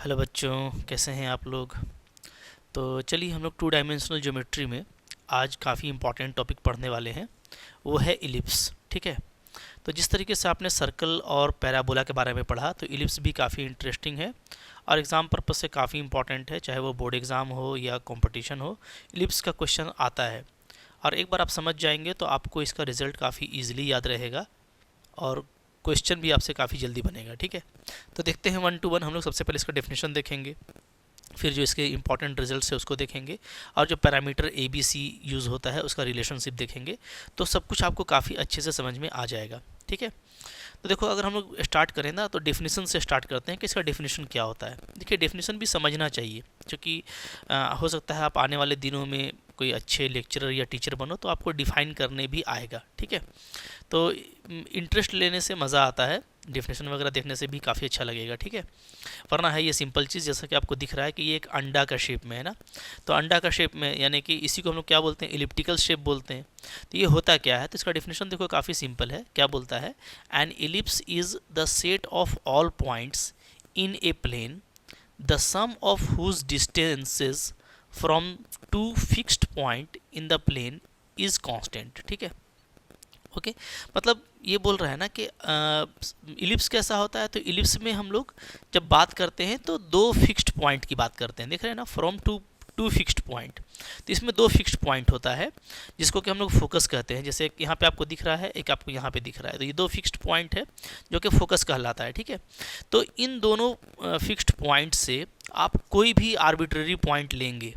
Hello बच्चों, कैसे हैं आप लोग। तो चलिए हम लोग टू डायमेंशनल ज्योमेट्री में आज काफ़ी इंपॉर्टेंट टॉपिक पढ़ने वाले हैं। वो है इलिप्स। ठीक है। तो जिस तरीके से आपने सर्कल और पैराबोला के बारे में पढ़ा, तो इलिप्स भी काफ़ी इंटरेस्टिंग है और एग्ज़ाम पर्पस से काफ़ी इंपॉर्टेंट है, चाहे वो बोर्ड एग्ज़ाम हो या कंपटीशन हो। इलिप्स का क्वेश्चन आता है और एक बार आप समझ जाएंगे तो आपको इसका रिजल्ट काफ़ी ईजिली याद रहेगा और क्वेश्चन भी आपसे काफ़ी जल्दी बनेगा। ठीक है। तो देखते हैं 1 to 1। हम लोग सबसे पहले इसका डेफिनेशन देखेंगे, फिर जो इसके इंपॉर्टेंट रिजल्ट्स है उसको देखेंगे और जो parameter A B C use होता है उसका रिलेशनशिप देखेंगे। तो सब कुछ आपको काफ़ी अच्छे से समझ में आ जाएगा। ठीक है। तो देखो, अगर हम लोग स्टार्ट करें ना, तो डेफिनेशन से स्टार्ट करते हैं कि इसका डेफिनेशन क्या होता है। देखिए, डेफिनेशन भी समझना चाहिए, क्योंकि हो सकता है आप आने वाले दिनों में कोई अच्छे लेक्चरर या टीचर बनो तो आपको डिफाइन करने भी आएगा। ठीक है। तो इंटरेस्ट लेने से मज़ा आता है, डेफिनेशन वगैरह देखने से भी काफ़ी अच्छा लगेगा। ठीक है। वरना है ये सिंपल चीज़, जैसा कि आपको दिख रहा है कि ये एक अंडा का शेप में है ना। तो अंडा का शेप में, यानी कि इसी को हम लोग क्या बोलते हैं, इलिप्टिकल शेप बोलते हैं। तो ये होता क्या है, तो इसका डेफिनेशन देखो काफ़ी सिंपल है। क्या बोलता है, an ellipse is the set of all points in a plane the sum of whose distances from two fixed point in the plane is constant. ठीक है। ओके। मतलब ये बोल रहा है ना कि इलिप्स कैसा होता है। तो इलिप्स में हम लोग जब बात करते हैं तो दो फिक्स्ड पॉइंट की बात करते हैं। देख रहे हैं ना, from two two fixed point. तो इसमें दो फिक्स्ड पॉइंट होता है जिसको कि हम लोग फोकस कहते हैं। जैसे यहाँ पे आपको दिख रहा है, एक आपको यहाँ पे दिख रहा है, तो ये दो फिक्स्ड पॉइंट है जो कि फोकस कहलाता है। ठीक है। तो इन दोनों फिक्स्ड पॉइंट से आप कोई भी आर्बिट्रेरी पॉइंट लेंगे।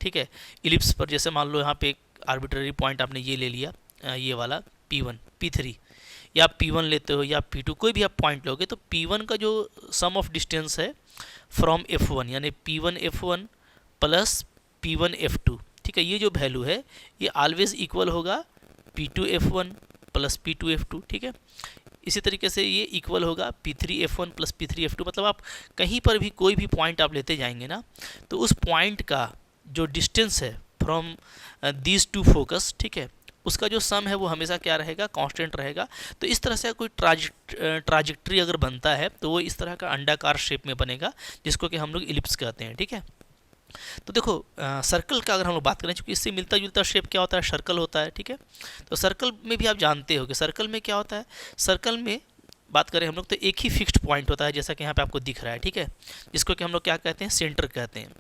ठीक है। इलिप्स पर जैसे मान लो यहाँ पे एक आर्बिट्रेरी पॉइंट आपने ये ले लिया, ये वाला P1 P3, या P1 लेते हो या P2, कोई भी आप पॉइंट लोगे तो P1 का जो सम ऑफ डिस्टेंस है फ्रॉम F1, यानी P1 F1 plus P1 F2। ठीक है। ये जो वैल्यू है ये ऑलवेज इक्वल होगा P2 F1 plus P2 F2। ठीक है। इसी तरीके से ये इक्वल होगा P3 F1 plus P3 F2। मतलब आप कहीं पर भी कोई भी पॉइंट आप लेते जाएंगे ना, तो उस पॉइंट का जो डिस्टेंस है फ्रॉम दीज टू फोकस, ठीक है, उसका जो सम है वो हमेशा क्या रहेगा, कांस्टेंट रहेगा। तो इस तरह से कोई ट्राजेक्ट्री अगर बनता है तो वो इस तरह का अंडाकार शेप में बनेगा, जिसको कि हम लोग इलिप्स कहते हैं। ठीक है। तो देखो, सर्कल का अगर हम लोग बात करें, क्योंकि इससे मिलता जुलता शेप क्या होता है, सर्कल होता है। ठीक है। तो सर्कल में भी आप जानते हो कि सर्कल में क्या होता है। सर्कल में बात करें हम लोग तो एक ही फिक्स्ड पॉइंट होता है, जैसा कि यहाँ पे आपको दिख रहा है। ठीक है। जिसको कि हम लोग क्या कहते हैं, सेंटर कहते हैं।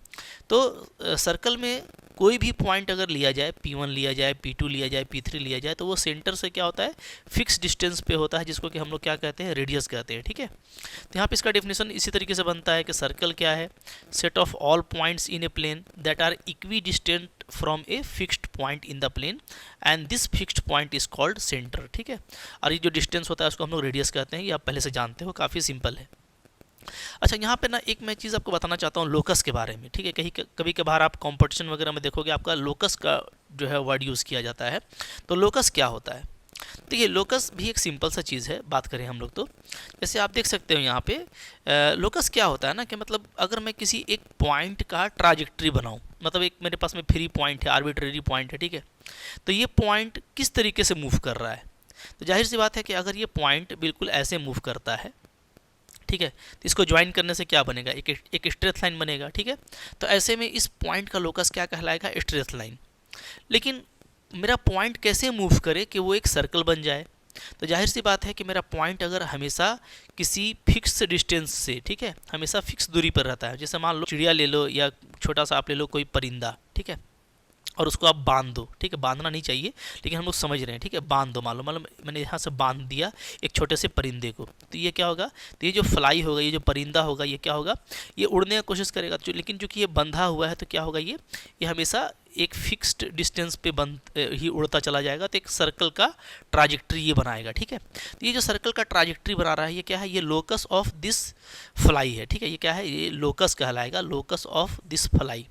तो सर्कल में कोई भी पॉइंट अगर लिया जाए, P1 लिया जाए, P2 लिया जाए, P3 लिया जाए, तो वो सेंटर से क्या होता है, फिक्स डिस्टेंस पे होता है, जिसको कि हम लोग क्या कहते हैं, रेडियस कहते हैं। ठीक है। तो यहाँ पे इसका डेफिनेशन इसी तरीके से बनता है कि सर्कल क्या है, set of all points in a plane that are equidistant from a fixed point in the plane and this fixed point is called centre. ठीक है। और ये जो डिस्टेंस होता है उसको हम लोग रेडियस कहते हैं। ये आप पहले से जानते हो, काफ़ी सिंपल है। अच्छा, यहाँ पे ना एक मैं चीज़ आपको बताना चाहता हूँ लोकस के बारे में। ठीक है। कहीं कभी कभार आप कंपटीशन वगैरह में देखोगे आपका लोकस का जो है वर्ड यूज़ किया जाता है। तो लोकस क्या होता है, तो ये लोकस भी एक सिंपल सा चीज़ है। बात करें हम लोग तो जैसे आप देख सकते हो यहाँ पे लोकस क्या होता है ना, कि मतलब अगर मैं किसी एक पॉइंट का ट्राजेक्ट्री बनाऊँ, मतलब एक मेरे पास में फ्री पॉइंट है, आर्बिट्रेरी पॉइंट है। ठीक है। तो ये पॉइंट किस तरीके से मूव कर रहा है, तो जाहिर सी बात है कि अगर ये पॉइंट बिल्कुल ऐसे मूव करता है, ठीक है, तो इसको ज्वाइन करने से क्या बनेगा, एक स्ट्रेट लाइन बनेगा। ठीक है। तो ऐसे में इस पॉइंट का लोकस क्या कहलाएगा, स्ट्रेट लाइन। लेकिन मेरा पॉइंट कैसे मूव करे कि वो एक सर्कल बन जाए, तो जाहिर सी बात है कि मेरा पॉइंट अगर हमेशा किसी फिक्स डिस्टेंस से, ठीक है, हमेशा फिक्स दूरी पर रहता है। जैसे मान लो चिड़िया ले लो या छोटा सा आप ले लो कोई परिंदा, ठीक है, और उसको आप बांध दो। ठीक है। बांधना नहीं चाहिए, लेकिन हम लोग समझ रहे हैं। ठीक है। बांध दो, मान लो मैंने यहाँ से बांध दिया एक छोटे से परिंदे को, तो ये क्या होगा, तो ये जो फ्लाई होगा, ये जो परिंदा होगा, ये क्या होगा, ये उड़ने की कोशिश करेगा। लेकिन चूंकि ये बंधा हुआ है तो क्या होगा, ये हमेशा एक फिक्स्ड डिस्टेंस पे बंद ही उड़ता चला जाएगा। तो एक सर्कल का ट्राजेक्ट्री ये बनाएगा। ठीक है। तो ये जो सर्कल का ट्राजेक्ट्री बना रहा है, ये क्या है, ये लोकस ऑफ दिस फ्लाई है। ठीक है। ये क्या है, ये लोकस कहलाएगा, लोकस ऑफ दिस फ्लाई।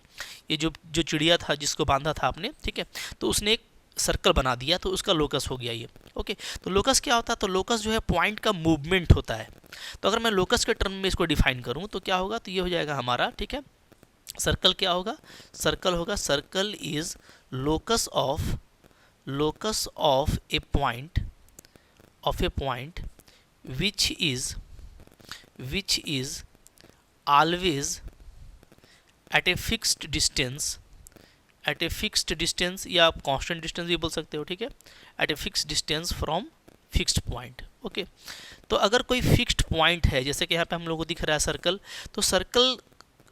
ये जो जो चिड़िया था जिसको बांधा था आपने, ठीक है, तो उसने एक सर्कल बना दिया, तो उसका लोकस हो गया ये। ओके। तो लोकस क्या होता है, तो लोकस जो है पॉइंट का मूवमेंट होता है। तो अगर मैं लोकस के टर्म में इसको डिफाइन करूं तो क्या होगा, तो ये हो जाएगा हमारा, ठीक है, सर्कल क्या होगा, सर्कल होगा, circle is locus of a point which is always at a fixed distance, at a fixed distance, या आप कांस्टेंट डिस्टेंस भी बोल सकते हो, ठीक है, at a fixed distance from fixed point. Okay, तो अगर कोई फिक्स्ड पॉइंट है, जैसे कि यहाँ पे हम लोगों को दिख रहा है सर्कल, तो सर्कल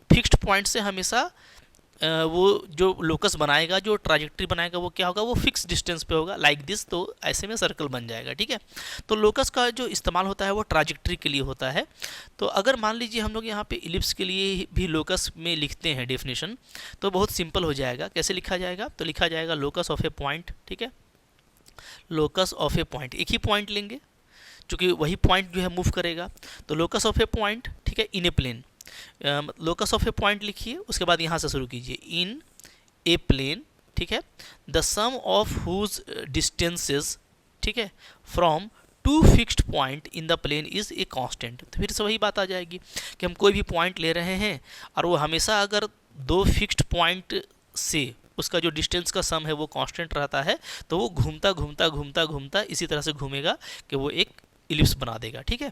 फिक्स्ड पॉइंट से हमेशा वो जो लोकस बनाएगा, जो ट्राजेक्ट्री बनाएगा, वो क्या होगा, वो फिक्स डिस्टेंस पे होगा, लाइक दिस। तो ऐसे में सर्कल बन जाएगा, ठीक है। तो लोकस का जो इस्तेमाल होता है वो ट्राजेक्ट्री के लिए होता है। तो अगर मान लीजिए हम लोग यहाँ पे इलिप्स के लिए भी लोकस में लिखते हैं डेफिनेशन, तो बहुत सिंपल हो जाएगा। कैसे लिखा जाएगा, तो लिखा जाएगा लोकस ऑफ ए पॉइंट, ठीक है, लोकस ऑफ ए पॉइंट, एक ही पॉइंट लेंगे क्योंकि वही पॉइंट जो है मूव करेगा। तो लोकस ऑफ ए पॉइंट, ठीक है, in a plane, locus of a point लिखिए, उसके बाद यहाँ से शुरू कीजिए, इन ए प्लेन, ठीक है, the sum of whose distances, ठीक है, from two fixed point in the plane is a constant. तो फिर से वही बात आ जाएगी कि हम कोई भी पॉइंट ले रहे हैं और वो हमेशा अगर दो फिक्स्ड पॉइंट से उसका जो डिस्टेंस का सम है वो कांस्टेंट रहता है, तो वो घूमता घूमता घूमता घूमता इसी तरह से घूमेगा कि वो एक इलिप्स बना देगा, ठीक है।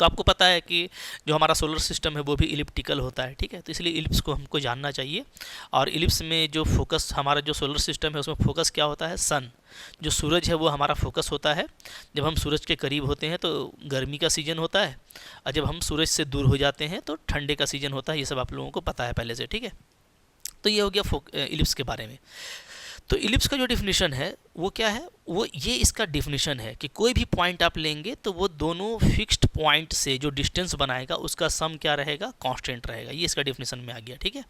तो आपको पता है कि जो हमारा सोलर सिस्टम है वो भी इलिप्टिकल होता है, ठीक है। तो इसलिए इलिप्स को हमको जानना चाहिए। और इलिप्स में जो फोकस, हमारा जो सोलर सिस्टम है उसमें फोकस क्या होता है, सन, जो सूरज है वो हमारा फोकस होता है। जब हम सूरज के करीब होते हैं तो गर्मी का सीजन होता है, और जब हम सूरज से दूर हो जाते हैं तो ठंडे का सीजन होता है। ये सब आप लोगों को पता है पहले से, ठीक है। तो ये हो गया इलिप्स के बारे में। तो इलिप्स का जो डिफिनीशन है वो क्या है, वो ये इसका डिफिनीशन है कि कोई भी पॉइंट आप लेंगे तो वो दोनों फिक्स्ड पॉइंट से जो डिस्टेंस बनाएगा उसका सम क्या रहेगा, कांस्टेंट रहेगा। ये इसका डिफिनीशन में आ गया, ठीक है।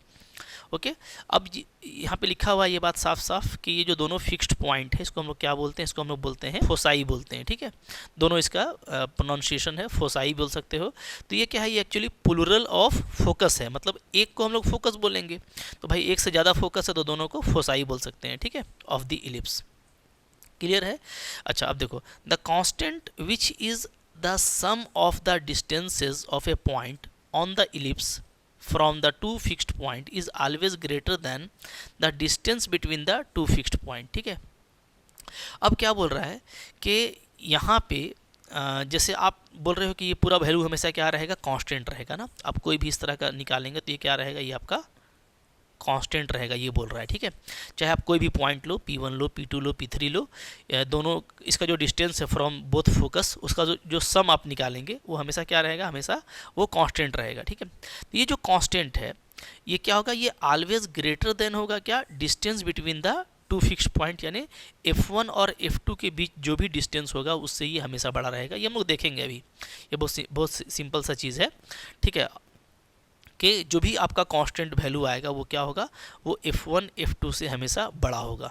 ओके, अब यहाँ पे लिखा हुआ है ये बात साफ साफ कि ये जो दोनों फिक्स्ड पॉइंट है इसको हम लोग क्या बोलते हैं, इसको हम लोग बोलते हैं फोसाई बोलते हैं, ठीक है। दोनों इसका प्रोनाउंसिएशन है, फोसाई बोल सकते हो। तो ये क्या है, ये एक्चुअली प्लूरल ऑफ फोकस है, मतलब एक को हम लोग फोकस बोलेंगे तो भाई एक से ज़्यादा फोकस है तो दोनों को फोसाई बोल सकते हैं, ठीक है, ऑफ द इलिप्स। क्लियर है। अच्छा, अब देखो, the constant which is the sum of the distances of a point on the ellipse from the two fixed point is always greater than the distance between the two fixed point, ठीक है। अब क्या बोल रहा है कि यहाँ पे जैसे आप बोल रहे हो कि ये पूरा वैल्यू हमेशा क्या रहेगा, कांस्टेंट रहेगा ना। आप कोई भी इस तरह का निकालेंगे तो ये क्या रहेगा, ये आपका कांस्टेंट रहेगा, ये बोल रहा है, ठीक है। चाहे आप कोई भी पॉइंट लो, P1 लो, P2 लो, P3 लो, दोनों इसका जो डिस्टेंस है फ्रॉम बोथ फोकस, उसका जो सम आप निकालेंगे वो हमेशा क्या रहेगा, हमेशा वो कांस्टेंट रहेगा, ठीक है। तो ये जो कांस्टेंट है ये क्या होगा, ये ऑलवेज ग्रेटर देन होगा क्या, distance between the two fixed point, यानी F1 और F2 के बीच जो भी डिस्टेंस होगा उससे ये हमेशा बड़ा रहेगा। ये हम लोग देखेंगे अभी, ये बहुत सिंपल सा चीज़ है, ठीक है, कि जो भी आपका कांस्टेंट वैल्यू आएगा वो क्या होगा, वो F1 F2 से हमेशा बड़ा होगा।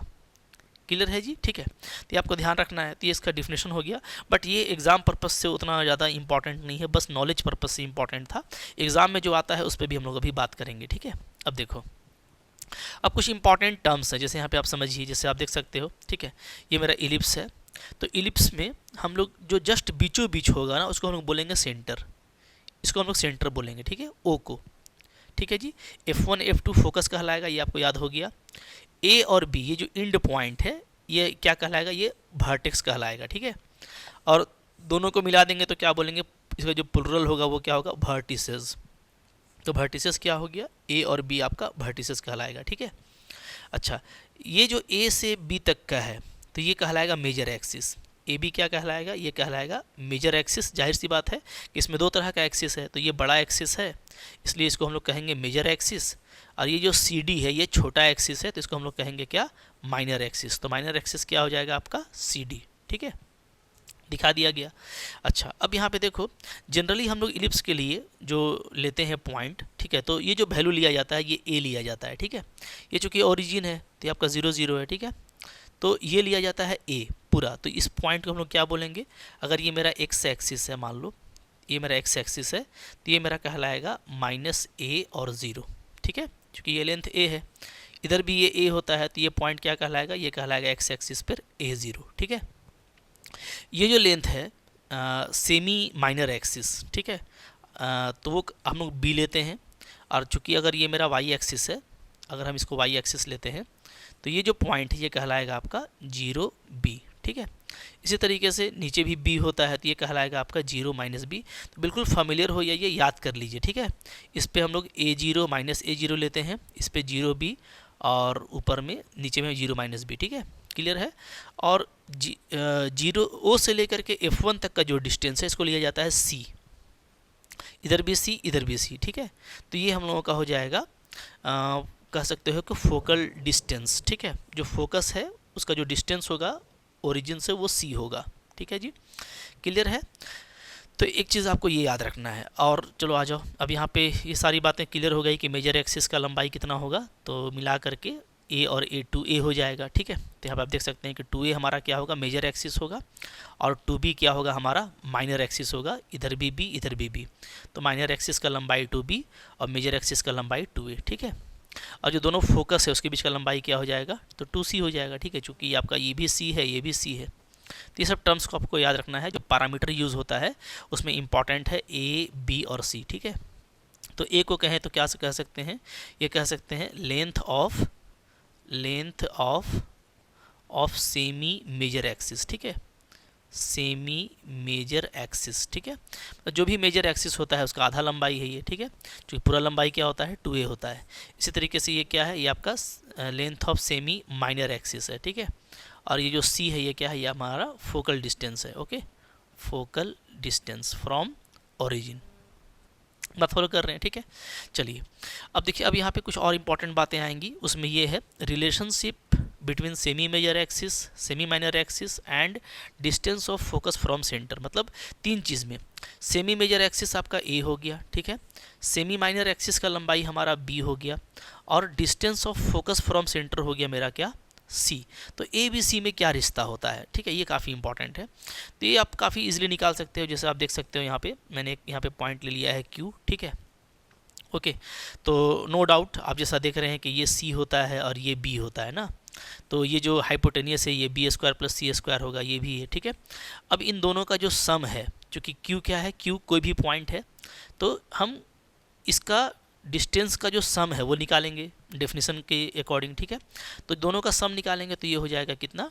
क्लियर है जी, ठीक है। तो ये आपको ध्यान रखना है। तो ये इसका डिफिनेशन हो गया, बट ये एग्जाम पर्पस से उतना ज़्यादा इंपॉर्टेंट नहीं है, बस नॉलेज पर्पस से इंपॉर्टेंट था। एग्जाम में जो आता है उस पर भी हम लोग अभी बात करेंगे, ठीक है। अब देखो, अब कुछ इंपॉर्टेंट टर्म्स है, जैसे यहाँ पे आप समझिए, जैसे आप देख सकते हो, ठीक है, ये मेरा इलिप्स है। तो इलिप्स में हम लोग जो जस्ट बीचों बीच होगा ना उसको हम लोग बोलेंगे सेंटर, इसको हम लोग सेंटर बोलेंगे, ठीक है, ओ को, ठीक है जी। F1 F2 फोकस कहलाएगा, ये आपको याद हो गया। A और B ये जो एंड पॉइंट है ये क्या कहलाएगा, ये वर्टेक्स कहलाएगा, ठीक है। और दोनों को मिला देंगे तो क्या बोलेंगे, इसका जो प्लुरल होगा वो क्या होगा, वर्टिसेस। तो वर्टिसेस क्या हो गया, A और B आपका वर्टिसेस कहलाएगा, ठीक है। अच्छा, ये जो A से B तक का है तो ये कहलाएगा मेजर एक्सिस। ए बी क्या कहलाएगा, ये कहलाएगा मेजर एक्सिस। जाहिर सी बात है कि इसमें दो तरह का एक्सिस है, तो ये बड़ा एक्सिस है इसलिए इसको हम लोग कहेंगे मेजर एक्सिस, और ये जो सी डी है ये छोटा एक्सिस है तो इसको हम लोग कहेंगे क्या, माइनर एक्सिस। तो माइनर एक्सिस क्या हो जाएगा आपका, सी डी, ठीक है, दिखा दिया गया। अच्छा, अब यहाँ पे देखो, जनरली हम लोग इलिप्स के लिए जो लेते हैं पॉइंट, ठीक है, तो ये जो वैल्यू लिया जाता है ये ए लिया जाता है, ठीक है। ये चूँकि ओरिजिन है तो ये आपका 0 0 है, ठीक है, तो ये लिया जाता है ए पूरा। तो इस पॉइंट को हम लोग क्या बोलेंगे, अगर ये मेरा एक्स एक्सिस है, मान लो ये मेरा एक्स एक्सिस है तो ये मेरा कहलाएगा -a और 0, ठीक है, क्योंकि ये लेंथ a है, इधर भी ये a होता है तो ये पॉइंट क्या कहलाएगा, ये कहलाएगा एक्स एक्सिस पर a0, ठीक है। ये जो लेंथ है सेमी माइनर एक्सिस, ठीक है, तो वो हम लोग b लेते हैं। और चूँकि अगर ये मेरा y एक्सिस है, अगर हम इसको y एक्सिस लेते हैं तो ये जो पॉइंट है ये कहलाएगा आपका 0b, ठीक है। इसी तरीके से नीचे भी बी होता है तो ये कहलाएगा आपका 0 माइनस बी। तो बिल्कुल familiar हो या ये याद कर लीजिए, ठीक है। इस पे हम लोग a0 माइनस a0 लेते हैं, इस पे 0 b और ऊपर में नीचे में 0 माइनस बी, ठीक है, क्लियर है। और जीरो ओ से लेकर के F1 तक का जो डिस्टेंस है इसको लिया जाता है c, इधर भी c इधर भी c, ठीक है। तो ये हम लोगों का हो जाएगा कह सकते हो कि फोकल डिस्टेंस, ठीक है। जो फोकस है उसका जो डिस्टेंस होगा ओरिजिन से वो c होगा, ठीक है जी, क्लियर है। तो एक चीज़ आपको ये याद रखना है। और चलो आ जाओ, अब यहाँ पे ये सारी बातें क्लियर हो गई कि मेजर एक्सिस का लंबाई कितना होगा, तो मिला करके a और a 2a हो जाएगा, ठीक है। तो यहाँ पे आप देख सकते हैं कि 2a हमारा क्या होगा, मेजर एक्सिस होगा, और 2b क्या होगा, हमारा माइनर एक्सिस होगा, इधर भी b इधर भी b। तो माइनर एक्सिस का लंबाई 2b और मेजर एक्सिस का लंबाई 2a, ठीक है। और जो दोनों फोकस है उसके बीच का लंबाई क्या हो जाएगा, तो 2c हो जाएगा, ठीक है, चूँकि आपका ये भी c है ये भी c है। तो ये सब टर्म्स को आपको याद रखना है। जो पैरामीटर यूज़ होता है उसमें इंपॉर्टेंट है a, b और c, ठीक है। तो a को कहें तो क्या कह सकते हैं, ये कह सकते हैं length of semi major axis, ठीक है, सेमी मेजर एक्सिस, ठीक है। तो जो भी मेजर एक्सिस होता है उसका आधा लंबाई है ये, ठीक है, जो पूरा लंबाई क्या होता है 2a होता है। इसी तरीके से ये क्या है, ये आपका length of semi minor axis है, ठीक है। और ये जो c है ये क्या है, ये हमारा फोकल डिस्टेंस है, okay, focal distance from origin. बात फॉलो कर रहे हैं, ठीक है। चलिए अब देखिए, अब यहाँ पे कुछ और इंपॉर्टेंट बातें आएंगी, उसमें ये है relationship between semi major axis, semi minor axis and distance of focus from centre. मतलब तीन चीज़ में, सेमी मेजर एक्सिस आपका a हो गया, ठीक है, सेमी माइनर एक्सिस का लंबाई हमारा b हो गया, और distance of focus from centre हो गया मेरा क्या, c। तो ए बी सी में क्या रिश्ता होता है, ठीक है, ये काफ़ी इंपॉर्टेंट है। तो ये आप काफ़ी इजीली निकाल सकते हो। जैसे आप देख सकते हो यहाँ पे मैंने यहाँ पे पॉइंट ले लिया है q, ठीक है, ओके। तो नो डाउट आप जैसा देख रहे हैं कि ये c होता है और ये b होता है ना, तो ये जो हाइपोटेनियस है ये B square plus C square होगा, ये भी है, ठीक है। अब इन दोनों का जो सम है, चूँकि q क्या है, q कोई भी पॉइंट है, तो हम इसका डिस्टेंस का जो सम है वो निकालेंगे डेफिनेशन के अकॉर्डिंग, ठीक है। तो दोनों का सम निकालेंगे तो ये हो जाएगा कितना,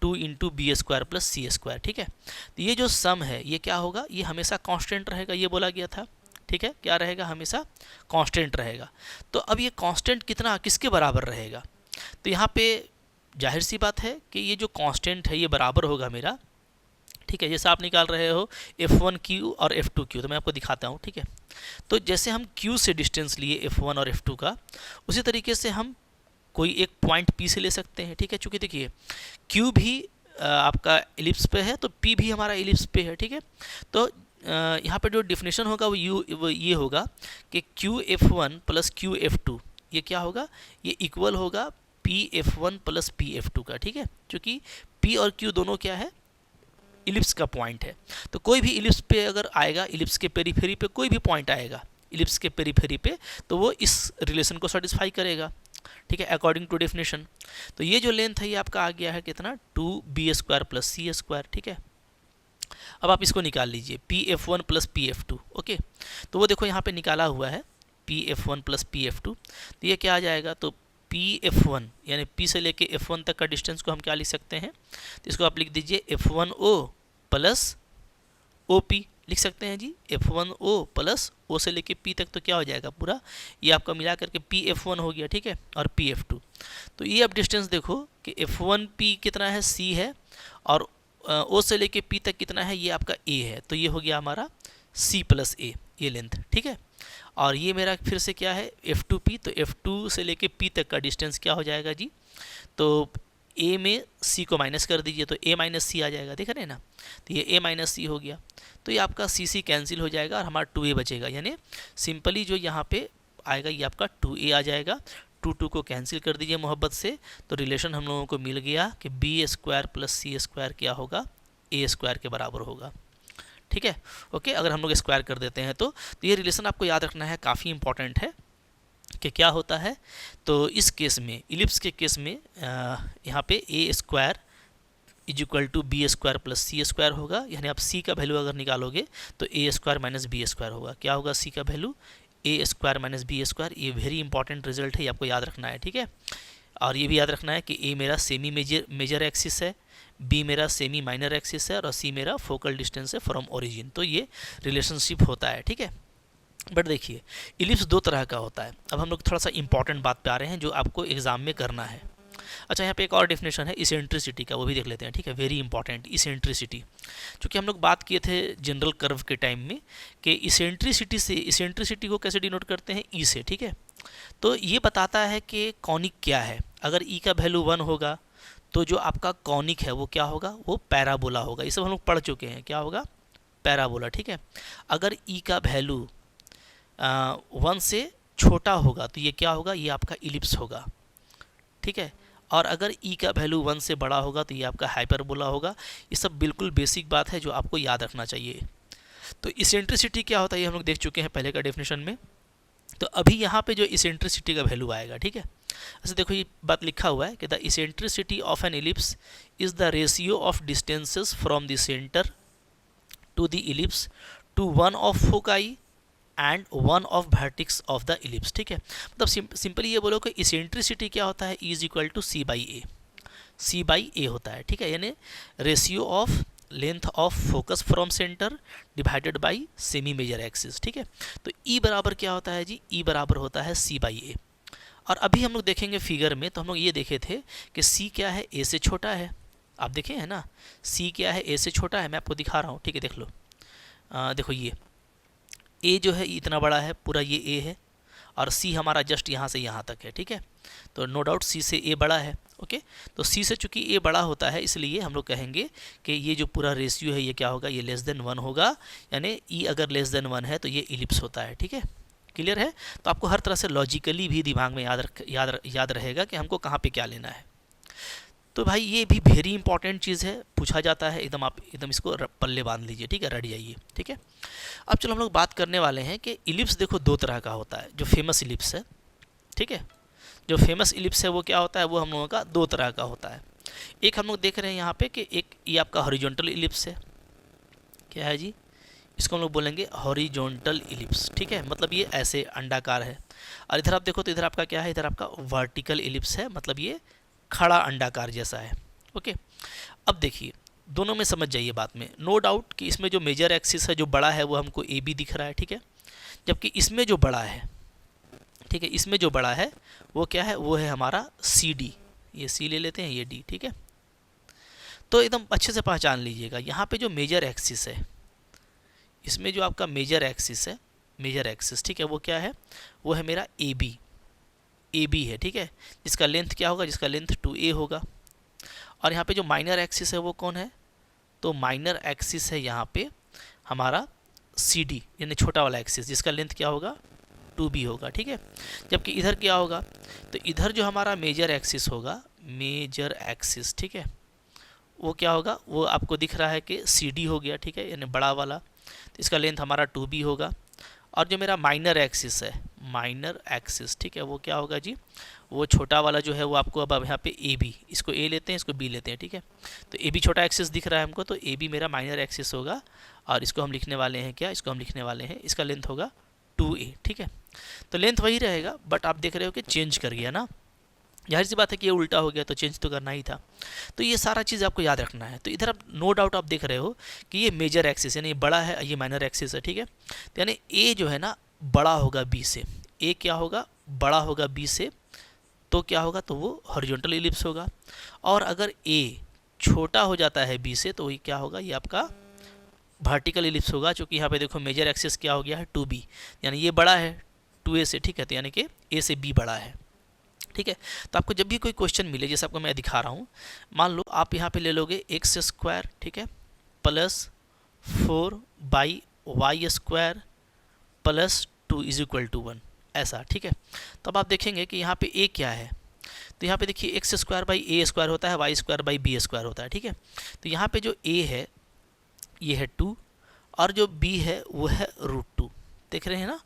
2 into B square plus C square, ठीक है। तो ये जो सम है ये क्या होगा, ये हमेशा कांस्टेंट रहेगा, ये बोला गया था, ठीक है, क्या रहेगा, हमेशा कांस्टेंट रहेगा। तो अब ये कांस्टेंट कितना किसके बराबर रहेगा, तो यहाँ पे जाहिर सी बात है कि ये जो कांस्टेंट है ये बराबर होगा मेरा, ठीक है। जैसे आप निकाल रहे हो F1Q और F2Q, तो मैं आपको दिखाता हूँ, ठीक है। तो जैसे हम Q से डिस्टेंस लिए F1 और F2 का, उसी तरीके से हम कोई एक पॉइंट P से ले सकते हैं, ठीक है। चूँकि देखिए Q भी आपका एलिप्स पे है तो P भी हमारा एलिप्स पे है, ठीक है। तो यहाँ पे जो डिफिनेशन होगा वो ये होगा कि QF1 प्लस QF2 ये क्या होगा, ये इक्वल होगा PF1 प्लस PF2 का, ठीक है। चूँकि P और Q दोनों क्या है, इलिप्स का पॉइंट है। तो कोई भी इलिप्स पे अगर आएगा, इलिप्स के पेरीफेरी पे कोई भी पॉइंट आएगा इलिप्स के पेरीफेरी पे, तो वो इस रिलेशन को सेटिस्फाई करेगा, ठीक है, अकॉर्डिंग टू डेफिनेशन। तो ये जो लेंथ है ये आपका आ गया है कितना, 2b square plus C square, ठीक है। अब आप इसको निकाल लीजिए PF1 प्लस PF2, ओके। तो वो देखो यहाँ पे निकाला हुआ है PF1 प्लस PF2, तो ये क्या आ जाएगा, तो PF1 यानी P से लेके F1 तक का डिस्टेंस को हम क्या लिख सकते हैं, तो इसको आप लिख दीजिए F1O प्लस OP लिख सकते हैं जी, F1O प्लस O से लेके P तक, तो क्या हो जाएगा पूरा, ये आपका मिला करके PF1 हो गया, ठीक है, और PF2। तो ये अब डिस्टेंस देखो कि F1P कितना है, C है, और O से लेके P तक कितना है, ये आपका A है, तो ये हो गया हमारा C प्लस A, ये लेंथ, ठीक है। और ये मेरा फिर से क्या है F2P, तो F2 से लेके P तक का डिस्टेंस क्या हो जाएगा जी, तो A में C को माइनस कर दीजिए तो A माइनस C आ जाएगा, देख रहे हैं ना, तो ये A माइनस C हो गया। तो ये आपका C कैंसिल हो जाएगा और हमारा 2A बचेगा, यानी सिंपली जो यहाँ पे आएगा ये आपका 2A आ जाएगा। 2 को कैंसिल कर दीजिए मोहब्बत से, तो रिलेशन हम लोगों को मिल गया कि B square plus C square क्या होगा, A स्क्वायर के बराबर होगा, ठीक है, ओके। अगर हम लोग स्क्वायर कर देते हैं तो ये रिलेशन आपको याद रखना है, काफ़ी इंपॉर्टेंट है कि क्या होता है। तो इस केस में, इलिप्स के केस में यहाँ पे A square is equal to B square plus C square होगा, यानी आप C का वैल्यू अगर निकालोगे तो A square minus B square होगा। क्या होगा C का value, A square minus B square. ये वेरी इंपॉर्टेंट रिजल्ट है, ये आपको याद रखना है, ठीक है। और ये भी याद रखना है कि ए मेरा सेमी मेजर एक्सिस है, बी मेरा सेमी माइनर एक्सिस है और सी मेरा फोकल डिस्टेंस है फ्रॉम ओरिजिन। तो ये रिलेशनशिप होता है, ठीक है। बट देखिए इलिप्स दो तरह का होता है। अब हम लोग थोड़ा सा इंपॉर्टेंट बात पे आ रहे हैं जो आपको एग्जाम में करना है। अच्छा, यहाँ पे एक और डेफिनेशन है इसेंट्रिसिटी का, वो भी देख लेते हैं, ठीक है। Very important, eccentricity. चूँकि हम लोग बात किए थे जनरल कर्व के टाइम में कि इसेंट्रिसिटी को कैसे डिनोट करते हैं, ई से, ठीक है। तो ये बताता है कि कॉनिक क्या है। अगर ई का वैल्यू 1 होगा तो जो आपका कॉनिक है वो क्या होगा, वो पैराबोला होगा। ये सब हम लोग पढ़ चुके हैं, क्या होगा, पैराबोला, ठीक है। अगर ई का वैल्यू 1 से छोटा होगा तो ये क्या होगा, ये आपका इलिप्स होगा, ठीक है। और अगर ई का वैल्यू 1 से बड़ा होगा तो ये आपका हाइपरबोला होगा। ये सब बिल्कुल बेसिक बात है जो आपको याद रखना चाहिए। तो इसेंट्रिसिटी क्या होता है ये हम लोग देख चुके हैं पहले का डेफिनेशन में। तो अभी यहाँ पे जो इसेंट्रिसिटी का वैल्यू आएगा, ठीक है। अच्छा देखो ये बात लिखा हुआ है कि the eccentricity of an ellipse is the ratio of distances from the centre to the ellipse to one of foci and one of vertex of the ellipse, ठीक है। मतलब सिंपली ये बोलो कि इसेंट्रिसिटी क्या होता है, e is equal to c by a, c by a होता है, ठीक है। यानी ratio of length of focus from centre divided by semi major axis, ठीक है। तो ई बराबर क्या होता है जी, ई बराबर होता है सी बाई ए। और अभी हम लोग देखेंगे फिगर में, तो हम लोग ये देखे थे कि सी क्या है, ए से छोटा है। आप देखे हैं ना, सी क्या है, ए से छोटा है। मैं आपको दिखा रहा हूँ, ठीक है, देख लो। देखो ये ए जो है इतना बड़ा है, पूरा ये ए है, और सी हमारा जस्ट यहाँ से यहाँ तक है, ठीक है। तो नो डाउट सी से ए बड़ा है, ओके। तो सी से चूंकि ए बड़ा होता है इसलिए हम लोग कहेंगे कि ये जो पूरा रेशियो है ये क्या होगा, ये लेस देन 1 होगा। यानी ई अगर लेस देन 1 है तो ये इलिप्स होता है, ठीक है। क्लियर है। तो आपको हर तरह से लॉजिकली भी दिमाग में याद रहेगा कि हमको कहाँ पे क्या लेना है। तो भाई ये भी वेरी इंपॉर्टेंट चीज़ है, पूछा जाता है एकदम, आप एकदम इसको पल्ले बांध लीजिए, ठीक है, रट जाइए, ठीक है। अब चलो हम लोग बात करने वाले हैं कि इलिप्स देखो दो तरह का होता है। जो फेमस इलिप्स है, ठीक है, जो फेमस इलिप्स है वो क्या होता है, वो हम लोगों का दो तरह का होता है। एक हम लोग देख रहे हैं यहाँ पे कि एक ये आपका हॉरिजॉन्टल इलिप्स है, क्या है जी, इसको हम लोग बोलेंगे हॉरिजॉन्टल इलिप्स, ठीक है। मतलब ये ऐसे अंडाकार है। और इधर आप देखो तो इधर आपका क्या है, इधर आपका वर्टिकल इलिप्स है, मतलब ये खड़ा अंडाकार जैसा है, ओके। अब देखिए दोनों में समझ जाइए बात में। नो डाउट कि इसमें जो मेजर एक्सिस है जो बड़ा है वो हमको ए बी दिख रहा है, ठीक है। जबकि इसमें जो बड़ा है, ठीक है, इसमें जो बड़ा है वो क्या है, वो है हमारा सी डी। ये सी ले लेते हैं, ये डी, ठीक है। तो एकदम अच्छे से पहचान लीजिएगा, यहाँ पे जो मेजर एक्सिस है, इसमें जो आपका मेजर एक्सिस है, मेजर एक्सिस, ठीक है, वो क्या है, वो है मेरा ए बी है, ठीक है। जिसका लेंथ क्या होगा, जिसका लेंथ 2a होगा। और यहाँ पे जो माइनर एक्सिस है वो कौन है, तो माइनर एक्सिस है यहाँ पे हमारा सी डी, यानी छोटा वाला एक्सिस, जिसका लेंथ क्या होगा, 2b होगा, ठीक है। जबकि इधर क्या होगा, तो इधर जो हमारा मेजर एक्सिस होगा, मेजर एक्सिस, ठीक है, वो क्या होगा, वो आपको दिख रहा है कि सी डी हो गया, ठीक है, यानी बड़ा वाला। तो इसका लेंथ हमारा 2b होगा। और जो मेरा माइनर एक्सिस है, माइनर एक्सिस, ठीक है, वो क्या होगा जी, वो छोटा वाला जो है वो आपको अब यहाँ पे ए बी, इसको ए लेते हैं, इसको बी लेते हैं, ठीक है। तो ए बी छोटा एक्सिस दिख रहा है हमको, तो ए बी मेरा माइनर एक्सिस होगा। और इसको हम लिखने वाले हैं क्या, इसको हम लिखने वाले हैं, इसका लेंथ होगा 2a, ठीक है। तो लेंथ वही रहेगा, बट आप देख रहे हो कि चेंज कर गया ना, जाहिर सी बात है कि ये उल्टा हो गया तो चेंज तो करना ही था। तो ये सारा चीज़ आपको याद रखना है। तो इधर आप नो डाउट आप देख रहे हो कि ये मेजर एक्सिस यानी ये बड़ा है, ये माइनर एक्सिस है, ठीक है। तो यानी ए जो है ना बड़ा होगा बी से, ए क्या होगा, बड़ा होगा बी से, तो क्या होगा, तो वो हॉरिजॉन्टल इलिप्स होगा। और अगर ए छोटा हो जाता है बी से तो ये क्या होगा, ये आपका वर्टिकल इलिप्स होगा। चूँकि यहाँ पे देखो मेजर एक्सिस क्या हो गया है 2b, यानी ये बड़ा है 2a से, ठीक है। तो यानी कि ए से बी बड़ा है, ठीक है। तो आपको जब भी कोई क्वेश्चन मिले, जैसे आपको मैं दिखा रहा हूँ, मान लो आप यहाँ पे ले लोगे एक्स स्क्वायर, ठीक है, plus 4/y² plus 2 is equal to 1, ऐसा, ठीक है। तो अब आप देखेंगे कि यहाँ पे ए क्या है, तो यहाँ पे देखिए x² होता है, y² होता है, ठीक है। तो यहाँ पे जो a है ये है 2 और जो b है वो है √2, देख रहे हैं ना।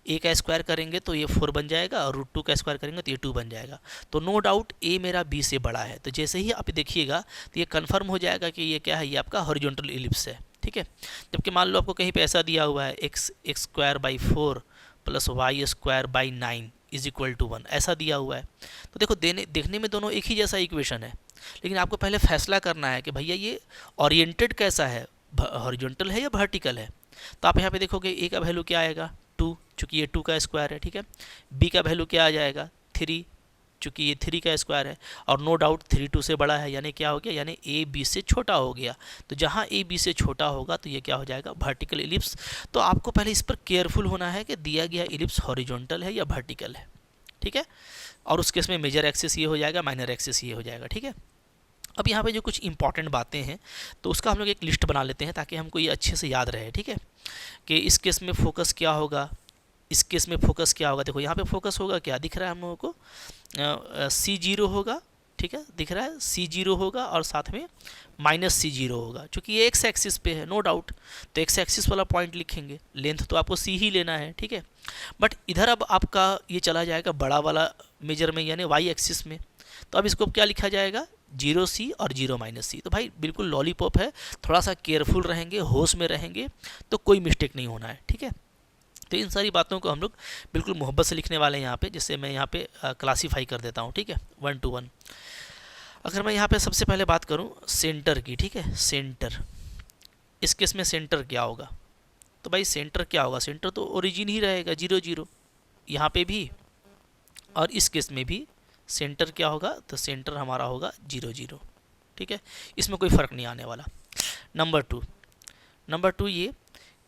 a का स्क्वायर करेंगे तो ये 4 बन जाएगा और √2 का स्क्वायर करेंगे तो ये 2 बन जाएगा। तो नो डाउट a मेरा b से बड़ा है। तो जैसे ही आप देखिएगा तो ये कंफर्म हो जाएगा कि ये क्या है, ये आपका हॉरिजॉन्टल इलिप्स है, ठीक है। जबकि मान लो आपको कहीं पे ऐसा दिया हुआ है x² 4 plus y² 9 is equal to 1 ऐसा दिया हुआ है। तो देखो देखने में दोनों एक ही जैसा इक्वेशन है, लेकिन आपको पहले फैसला करना है कि भैया ये ओरिएंटेड कैसा है, हॉरिजॉन्टल है या वर्टिकल है। तो आप यहाँ पे देखोगे ए का वैल्यू क्या आएगा 2, चूँकि ये 2 का स्क्वायर है, ठीक है। बी का वैल्यू क्या आ जाएगा 3, चूँकि ये 3 का स्क्वायर है, और नो डाउट 3 2 से बड़ा है, यानी क्या हो गया, यानी ए बी से छोटा हो गया। तो जहाँ ए बी से छोटा होगा तो ये क्या हो जाएगा वर्टिकल इलिप्स। तो आपको पहले इस पर केयरफुल होना है कि दिया गया इलिप्स हॉरिजॉन्टल है या वर्टिकल है, ठीक है। और उस केस में मेजर एक्सिस ये हो जाएगा, माइनर एक्सिस ये हो जाएगा, ठीक है। अब यहाँ पे जो कुछ इंपॉर्टेंट बातें हैं तो उसका हम लोग एक लिस्ट बना लेते हैं ताकि हमको ये अच्छे से याद रहे, ठीक है, कि इस केस में फोकस क्या होगा, इस केस में फोकस क्या होगा। देखो यहाँ पे फोकस होगा, क्या दिख रहा है हम लोगों को, C0 होगा, ठीक है, दिख रहा है C0 होगा, और साथ में -C0 होगा। चूँकि ये एक्स एक्सिस पे है नो डाउट, तो एक्स एक्सिस वाला पॉइंट लिखेंगे, लेंथ तो आपको C ही लेना है, ठीक है। बट इधर अब आपका ये चला जाएगा बड़ा वाला मेजर में, यानी वाई एक्सिस में। तो अब इसको क्या लिखा जाएगा 0C और 0-C। तो भाई बिल्कुल लॉलीपॉप है, थोड़ा सा केयरफुल रहेंगे, होश में रहेंगे तो कोई मिस्टेक नहीं होना है, ठीक है। तो इन सारी बातों को हम लोग बिल्कुल मोहब्बत से लिखने वाले हैं यहाँ पे, जिससे मैं यहाँ पे क्लासीफाई कर देता हूँ, ठीक है, 1 to 1। अगर मैं यहाँ पे सबसे पहले बात करूँ सेंटर की, ठीक है, सेंटर, इस केस में सेंटर क्या होगा, तो भाई सेंटर क्या होगा, सेंटर तो ओरिजिन ही रहेगा 0 0, यहाँ पे भी, और इस केस में भी सेंटर क्या होगा, तो सेंटर हमारा होगा 0 0, ठीक है, इसमें कोई फ़र्क नहीं आने वाला। नंबर टू ये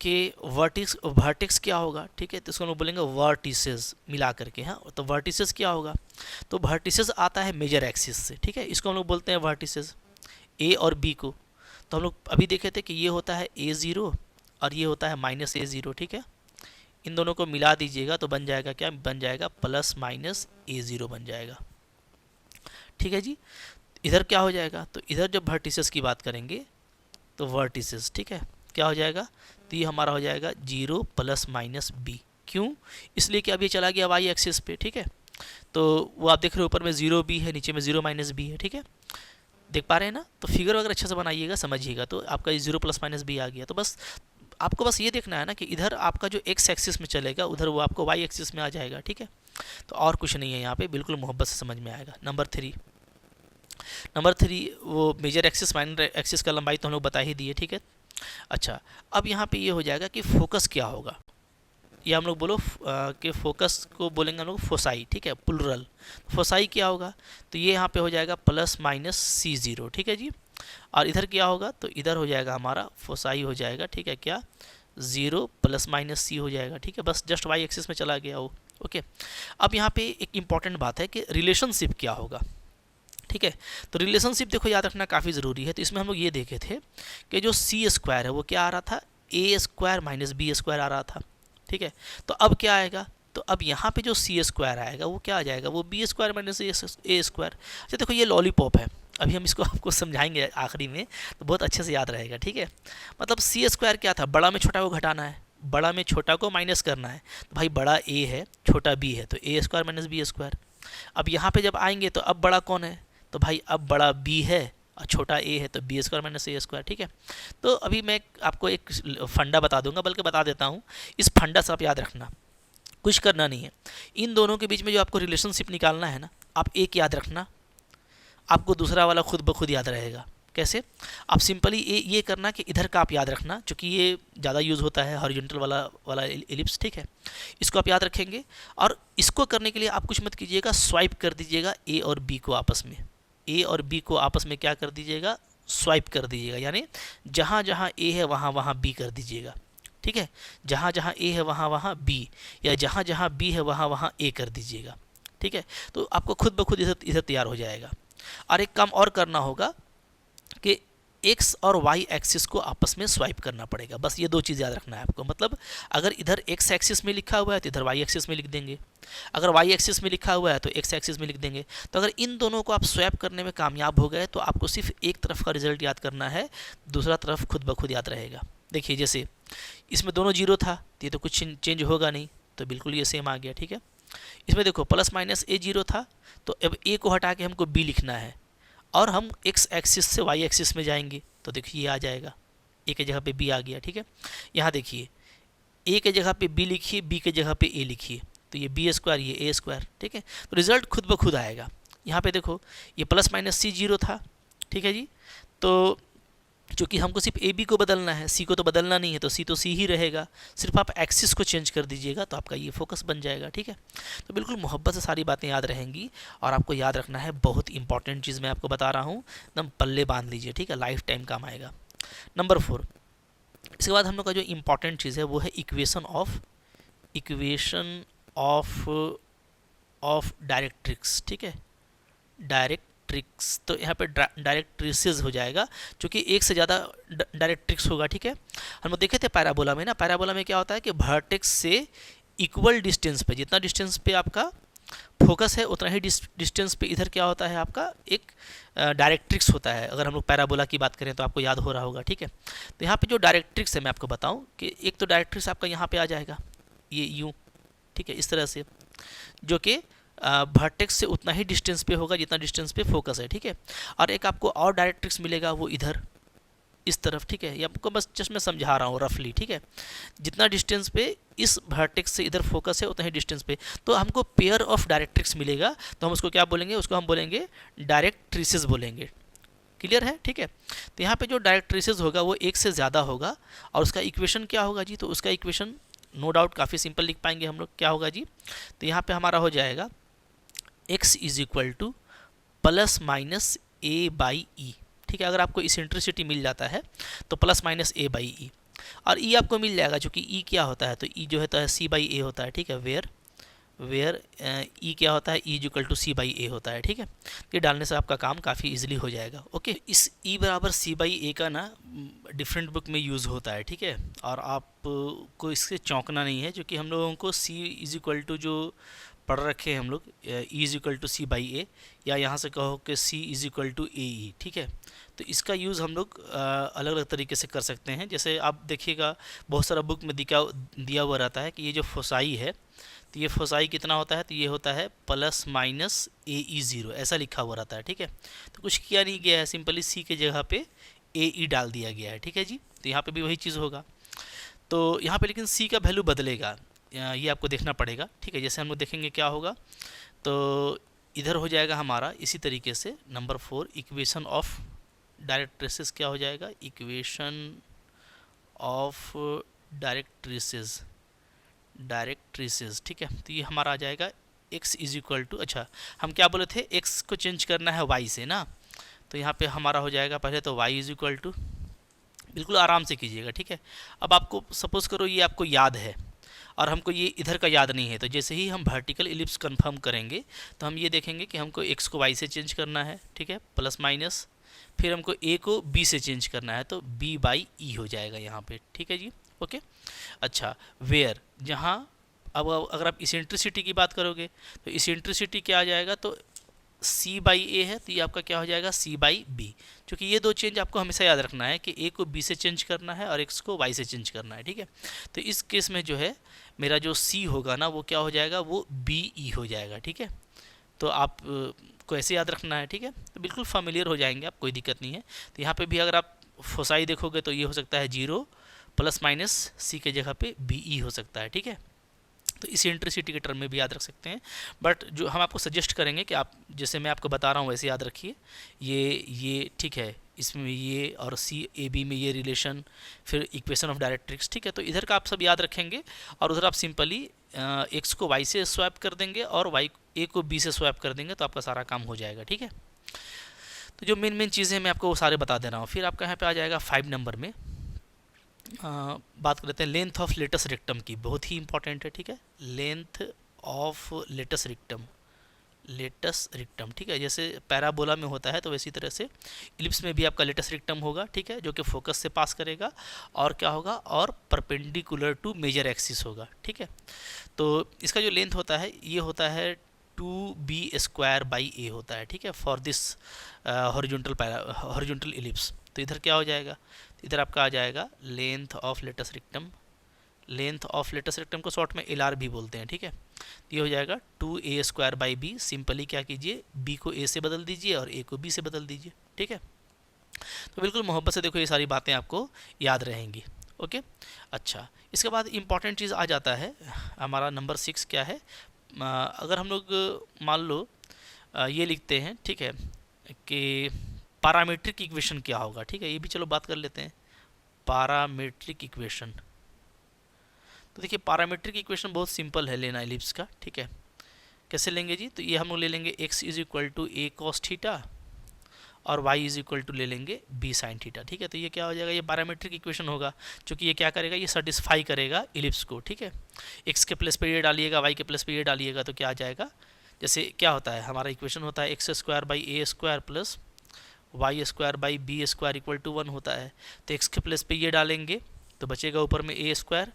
कि वर्टेक्स क्या होगा, ठीक है, तो इसको हम लोग बोलेंगे वर्टिसेस मिला करके। हाँ, तो वर्टिसेस क्या होगा, तो वर्टिसेस आता है मेजर एक्सिस से, ठीक है, इसको हम लोग बोलते हैं वर्टिसेस ए और बी को। तो हम लोग अभी देखे थे कि ये होता है A0 और ये होता है -A0, ठीक है। इन दोनों को मिला दीजिएगा तो बन जाएगा क्या, बन जाएगा +-A0 बन जाएगा, ठीक है जी। इधर क्या हो जाएगा, तो इधर जब वर्टिसेस की बात करेंगे तो वर्टिसेस, ठीक है, क्या हो जाएगा, तो ये हमारा हो जाएगा 0 ± B। क्यों, इसलिए कि अब ये चला गया वाई एक्सिस पे, ठीक है। तो वो आप देख रहे हो ऊपर में 0B है, नीचे में 0 - B है, ठीक है, देख पा रहे हैं ना। तो फिगर अगर अच्छे से बनाइएगा समझिएगा तो आपका 0 ± B आ गया। तो बस आपको बस ये देखना है ना कि इधर आपका जो एक्स एक्सिस में चलेगा उधर वो आपको वाई एक्सिस में आ जाएगा, ठीक है। तो और कुछ नहीं है यहाँ पे, बिल्कुल मोहब्बत से समझ में आएगा। नंबर थ्री वो मेजर एक्सिस माइनर एक्सिस का लंबाई तो हम लोग बता ही दिए, ठीक है। अच्छा, अब यहाँ पे ये हो जाएगा कि फोकस क्या होगा, ये हम लोग बोलो कि फोकस को बोलेंगे हम लोग फोसाई, ठीक है, प्लुरल। फोसाई क्या होगा, तो ये यहाँ पे हो जाएगा +-C0, ठीक है जी। और इधर क्या होगा, तो इधर हो जाएगा हमारा फोसाई हो जाएगा, ठीक है, क्या 0 +-C हो जाएगा, ठीक है, बस जस्ट वाई एक्सिस में चला गया वो, ओके। अब यहाँ पे एक इम्पॉर्टेंट बात है कि रिलेशनशिप क्या होगा, ठीक है। तो रिलेशनशिप देखो याद रखना काफ़ी ज़रूरी है। तो इसमें हम लोग ये देखे थे कि जो C² है वो क्या आ रहा था, A² - B² आ रहा था, ठीक है। तो अब क्या आएगा, तो अब यहाँ पे जो C² आएगा वो क्या आ जाएगा, वो B² - A²। अच्छा देखो ये लॉलीपॉप है, अभी हम इसको आपको समझाएंगे आखिरी में तो बहुत अच्छे से याद रहेगा, ठीक है। मतलब C² क्या था, बड़ा में छोटा को घटाना है, बड़ा में छोटा को माइनस करना है। तो भाई बड़ा A है छोटा B है तो A² - B²। अब यहाँ पे जब आएंगे तो अब बड़ा कौन है, तो भाई अब बड़ा B है और छोटा A है तो B² - A², ठीक है। तो अभी मैं आपको एक फंडा बता दूंगा, बल्कि बता देता हूँ, इस फंडा से आप याद रखना, कुछ करना नहीं है। इन दोनों के बीच में जो आपको रिलेशनशिप निकालना है ना, आप एक याद रखना, आपको दूसरा वाला खुद ब खुद याद रहेगा। कैसे, आप सिंपली ये करना कि इधर का आप याद रखना, क्योंकि ये ज़्यादा यूज़ होता है हॉरिजॉन्टल वाला एलिप्स, ठीक है, इसको आप याद रखेंगे। और इसको करने के लिए आप कुछ मत कीजिएगा, स्वाइप कर दीजिएगा A और B को आपस में, A और B को आपस में क्या कर दीजिएगा, स्वाइप कर दीजिएगा, यानी जहाँ जहाँ A है वहाँ वहाँ B कर दीजिएगा, ठीक है। जहाँ जहाँ A है वहाँ वहाँ B, या जहाँ जहाँ B है वहाँ वहाँ A कर दीजिएगा, ठीक है। तो आपको खुद ब खुद इधर तैयार हो जाएगा। और एक काम और करना होगा कि एक्स और वाई एक्सिस को आपस में स्वाइप करना पड़ेगा, बस ये दो चीज़ याद रखना है आपको। मतलब अगर इधर एक्स एक्सिस में लिखा हुआ है तो इधर वाई एक्सिस में लिख देंगे, अगर वाई एक्सिस में लिखा हुआ है तो एक्स एक्सिस में लिख देंगे। तो अगर इन दोनों को आप स्वैप करने में कामयाब हो गए तो आपको सिर्फ एक तरफ का रिजल्ट याद करना है, दूसरा तरफ खुद ब खुद याद रहेगा। देखिए जैसे इसमें दोनों 0 था तो ये तो कुछ चेंज होगा नहीं, तो बिल्कुल ये सेम आ गया, ठीक है। इसमें देखो +-A0 था, तो अब A को हटा के हमको B लिखना है, और हम एक्स एक्सिस से वाई एक्सिस में जाएंगे तो देखिए ये आ जाएगा, ए के जगह पे बी आ गया, ठीक है। यहाँ देखिए A के जगह पे B लिखिए, B के जगह पे A लिखिए, तो ये बी स्क्वायर, ये ए स्क्वायर, ठीक है। तो रिजल्ट खुद ब खुद आएगा। यहाँ पे देखो ये प्लस माइनस सी 0 था, ठीक है जी। तो चूँकि हमको सिर्फ ए बी को बदलना है, सी को तो बदलना नहीं है, तो सी ही रहेगा, सिर्फ आप एक्सिस को चेंज कर दीजिएगा तो आपका ये फोकस बन जाएगा, ठीक है। तो बिल्कुल मोहब्बत से सारी बातें याद रहेंगी और आपको याद रखना है, बहुत इंपॉर्टेंट चीज़ मैं आपको बता रहा हूँ, एकदम पल्ले बांध लीजिए, ठीक है, लाइफ टाइम काम आएगा। नंबर 4, इसके बाद हम लोग का जो इम्पॉर्टेंट चीज़ है वो है इक्वेशन ऑफ डायरेक्ट्रिक्स, ठीक है, डायरेक्ट्रिक्स। तो यहाँ पे डायरेक्ट्रिसेस हो जाएगा, क्योंकि एक से ज़्यादा डायरेक्ट्रिक्स होगा, ठीक है। हम लोग देखे थे पैराबोला में ना, पैराबोला में क्या होता है कि वर्टेक्स से इक्वल डिस्टेंस पे, जितना डिस्टेंस पे आपका फोकस है उतना ही डिस्टेंस पे इधर क्या होता है, आपका एक डायरेक्ट्रिक्स होता है। अगर हम लोग पैराबोला की बात करें तो आपको याद हो रहा होगा, ठीक है। तो यहाँ पे जो डायरेक्ट्रिक्स है मैं आपको बताऊँ कि एक तो डायरेक्ट्रिक्स आपका यहाँ पे आ जाएगा, ये यूँ, ठीक है, इस तरह से, जो कि वर्टेक्स से उतना ही डिस्टेंस पे होगा जितना डिस्टेंस पे फोकस है, ठीक है। और एक आपको और डायरेक्ट्रिक्स मिलेगा वो इधर इस तरफ, ठीक है। ये आपको बस जस्ट मैं समझा रहा हूँ रफली, ठीक है। जितना डिस्टेंस पे इस वर्टेक्स से इधर फोकस है उतना ही डिस्टेंस पे, तो हमको पेयर ऑफ डायरेक्ट्रिक्स मिलेगा, तो हम उसको क्या बोलेंगे, उसको हम बोलेंगे डायरेक्ट्रिसेस बोलेंगे। क्लियर है, ठीक है। तो यहाँ पे जो डायरेक्ट्रिसेस होगा वो एक से ज़्यादा होगा, और उसका इक्वेशन क्या होगा जी, तो उसका इक्वेशन नो डाउट काफ़ी सिंपल लिख पाएंगे हम लोग, क्या होगा जी, तो यहाँ पे हमारा हो जाएगा x is equal to plus minus a by e, ठीक है। अगर आपको इसेंट्रिसिटी मिल जाता है तो plus minus a by e, और ई आपको मिल जाएगा, चूँकि ई क्या होता है, तो ई जो होता है सी बाई ए होता है, ठीक है। वेयर ई क्या होता है, e equal to c by a होता है, ठीक है। ये डालने से आपका काम काफ़ी इजीली हो जाएगा, ओके। इस ई बराबर सी बाई ए का ना डिफरेंट बुक में यूज़ होता है, ठीक है, और आपको इससे चौंकना नहीं है, क्योंकि हम लोगों को सी इज इक्वल टू जो पढ़ रखे हैं हम लोग, e is equal to c by a, या यहाँ से कहो कि c is equal to a e, ठीक है। तो इसका यूज़ हम लोग अलग अलग तरीके से कर सकते हैं। जैसे आप देखिएगा बहुत सारा बुक में दिया हुआ रहता है कि ये जो फोसाई है, तो ये फोसाई कितना होता है, तो ये होता है प्लस माइनस ए ई 0, ऐसा लिखा हुआ रहता है, ठीक है। तो कुछ किया नहीं गया है, सिंपली सी के जगह पे ए ई डाल दिया गया है, ठीक है जी। तो यहाँ पे भी वही चीज़ होगा, तो यहाँ पे लेकिन सी का वैल्यू बदलेगा, ये आपको देखना पड़ेगा, ठीक है। जैसे हम लोग देखेंगे क्या होगा, तो इधर हो जाएगा हमारा इसी तरीके से नंबर 4 इक्वेशन ऑफ डायरेक्ट्रिसेस, क्या हो जाएगा, इक्वेशन ऑफ डायरेक्ट्रिसेस, ठीक है। तो ये हमारा आ जाएगा x इज इक्वल टू, अच्छा हम क्या बोले थे, x को चेंज करना है y से ना, तो यहाँ पे हमारा हो जाएगा पहले तो y इज इक्वल टू, बिल्कुल आराम से कीजिएगा, ठीक है। अब आपको सपोज़ करो ये आपको याद है और हमको ये इधर का याद नहीं है, तो जैसे ही हम वर्टिकल इलिप्स कंफर्म करेंगे तो हम ये देखेंगे कि हमको x को y से चेंज करना है, ठीक है, प्लस माइनस, फिर हमको a को b से चेंज करना है, तो b बाई ई हो जाएगा यहाँ पे, ठीक है जी, ओके। अच्छा वेयर, जहाँ अब अगर आप इसेंट्रिसिटी की बात करोगे तो इसेंट्रिसिटी क्या आ जाएगा, तो c बाई ए है, तो ये आपका क्या हो जाएगा, c बाई बी। क्योंकि ये दो चेंज आपको हमेशा याद रखना है कि a को b से चेंज करना है और x को y से चेंज करना है, ठीक है। तो इस केस में जो है मेरा जो c होगा ना वो क्या हो जाएगा, वो बी ई हो जाएगा, ठीक है। तो आप को ऐसे याद रखना है, ठीक है। तो बिल्कुल फेमिलियर हो जाएंगे आप, कोई दिक्कत नहीं है। तो यहाँ पे भी अगर आप फोसाई देखोगे तो ये हो सकता है 0 प्लस माइनस सी के जगह पे बी ई हो सकता है, ठीक है। तो इसेंट्रिसिटी के टर्म में भी याद रख सकते हैं, बट जो हम आपको सजेस्ट करेंगे कि आप जैसे मैं आपको बता रहा हूँ वैसे याद रखिए, ये ठीक है, इसमें ये और सी ए बी में ये रिलेशन, फिर इक्वेशन ऑफ डायरेक्ट्रिक्स, ठीक है। तो इधर का आप सब याद रखेंगे और उधर आप सिंपली एक्स को वाई से स्वैप कर देंगे और वाई ए को बी से स्वैप कर देंगे, तो आपका सारा काम हो जाएगा, ठीक है। तो जो मेन चीज़ें मैं आपको वो सारे बता दे रहा हूँ। फिर आपका यहाँ पे आ जाएगा 5 नंबर में, बात कर लेते हैं लेंथ ऑफ लेटस रेक्टम की, बहुत ही इंपॉर्टेंट है, ठीक है। लेंथ ऑफ लेटस रेक्टम, ठीक है। जैसे पैराबोला में होता है तो वैसी तरह से इलिप्स में भी आपका लेटस रेक्टम होगा, ठीक है, जो कि फोकस से पास करेगा और क्या होगा, और परपेंडिकुलर टू मेजर एक्सिस होगा, ठीक है। तो इसका जो लेंथ होता है ये होता है 2b² बाई ए होता है, ठीक है, फॉर दिस हॉरिजॉन्टल इलिप्स। तो इधर क्या हो जाएगा, इधर आपका आ जाएगा length of latus rectum, length of latus rectum को शॉर्ट में LR भी बोलते हैं, ठीक है। ये हो जाएगा 2a² बाई बी, सिंपली क्या कीजिए, b को a से बदल दीजिए और a को b से बदल दीजिए, ठीक है। तो बिल्कुल मोहब्बत से देखो ये सारी बातें आपको याद रहेंगी, ओके। अच्छा, इसके बाद इम्पॉर्टेंट चीज़ आ जाता है हमारा नंबर 6 क्या है। अगर हम लोग मान लो ये लिखते हैं, ठीक है, कि पैरामीट्रिक इक्वेशन क्या होगा, ठीक है, ये भी चलो बात कर लेते हैं। पैरामीट्रिक इक्वेशन, तो देखिए पैरामीट्रिक इक्वेशन बहुत सिंपल है लेना एलिप्स का, ठीक है। कैसे लेंगे जी, तो ये हम लोग ले लेंगे x is equal to A cos theta और y इज इक्वल टू ले लेंगे b साइन थीटा, ठीक है। तो ये क्या हो जाएगा, ये पैरामीट्रिक इक्वेशन होगा, क्योंकि ये क्या करेगा, ये सेटिस्फाई करेगा इलिप्स को, ठीक है। x के प्लस पे ये डालिएगा, y के प्लस पे ये डालिएगा, तो क्या आ जाएगा, जैसे क्या होता है हमारा इक्वेशन होता है X square by A square plus Y square by B square equal to 1 होता है। तो x के प्लस पे ये डालेंगे तो बचेगा ऊपर में ए स्क्वायर,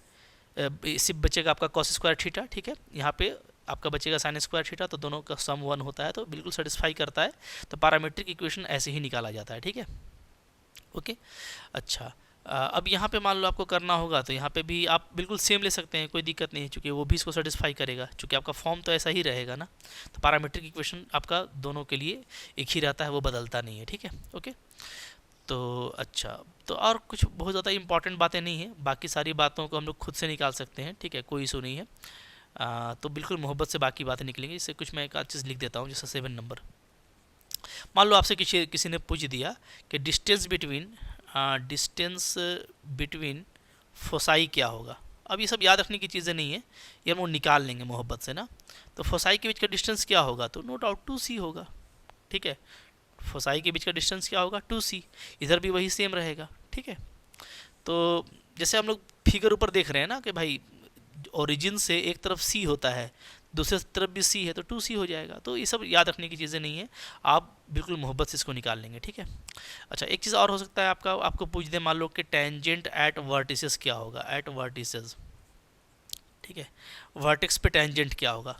सिर्फ बचेगा आपका कॉस स्क्वायर थीटा, ठीक है। यहाँ पे आपका बचेगा साइन स्क्वायर थीटा, तो दोनों का सम 1 होता है, तो बिल्कुल सेटिस्फाई करता है। तो पैरामीट्रिक इक्वेशन ऐसे ही निकाला जाता है, ठीक है। ओके। अच्छा, अब यहाँ पे मान लो आपको करना होगा, तो यहाँ पे भी आप बिल्कुल सेम ले सकते हैं, कोई दिक्कत नहीं है, क्योंकि वो भी इसको सेटिस्फाई करेगा, क्योंकि आपका फॉर्म तो ऐसा ही रहेगा ना। तो पैरामीट्रिक इक्वेशन आपका दोनों के लिए एक ही रहता है, वो बदलता नहीं है, ठीक है। ओके। तो अच्छा, तो और कुछ बहुत ज़्यादा इंपॉर्टेंट बातें नहीं है, बाकी सारी बातों को हम लोग खुद से निकाल सकते हैं, ठीक है, कोई इशू नहीं है। तो बिल्कुल मोहब्बत से बाकी बातें निकलेंगी। इससे कुछ मैं एक आध चीज़ लिख देता हूँ, जैसे 7 नंबर। मान लो आपसे किसी ने पूछ दिया कि डिस्टेंस बिटवीन फोसाई क्या होगा। अब ये सब याद रखने की चीज़ें नहीं है, ये हम लोग निकाल लेंगे मोहब्बत से ना। तो फोसाई के बीच का डिस्टेंस क्या होगा, तो नो डाउट 2c होगा, ठीक है। फोसाई के बीच का डिस्टेंस क्या होगा, 2c, इधर भी वही सेम रहेगा, ठीक है। तो जैसे हम लोग फिगर ऊपर देख रहे हैं ना कि भाई ओरिजिन से एक तरफ c होता है, दूसरे तरफ भी c है, तो 2c हो जाएगा। तो ये सब याद रखने की चीज़ें नहीं है, आप बिल्कुल मोहब्बत से इसको निकाल लेंगे, ठीक है। अच्छा, एक चीज़ और हो सकता है आपको पूछ दे मान लो कि टेंजेंट एट वर्टिसेस क्या होगा, एट वर्टिसेस, ठीक है, वर्टेक्स पे टेंजेंट क्या होगा।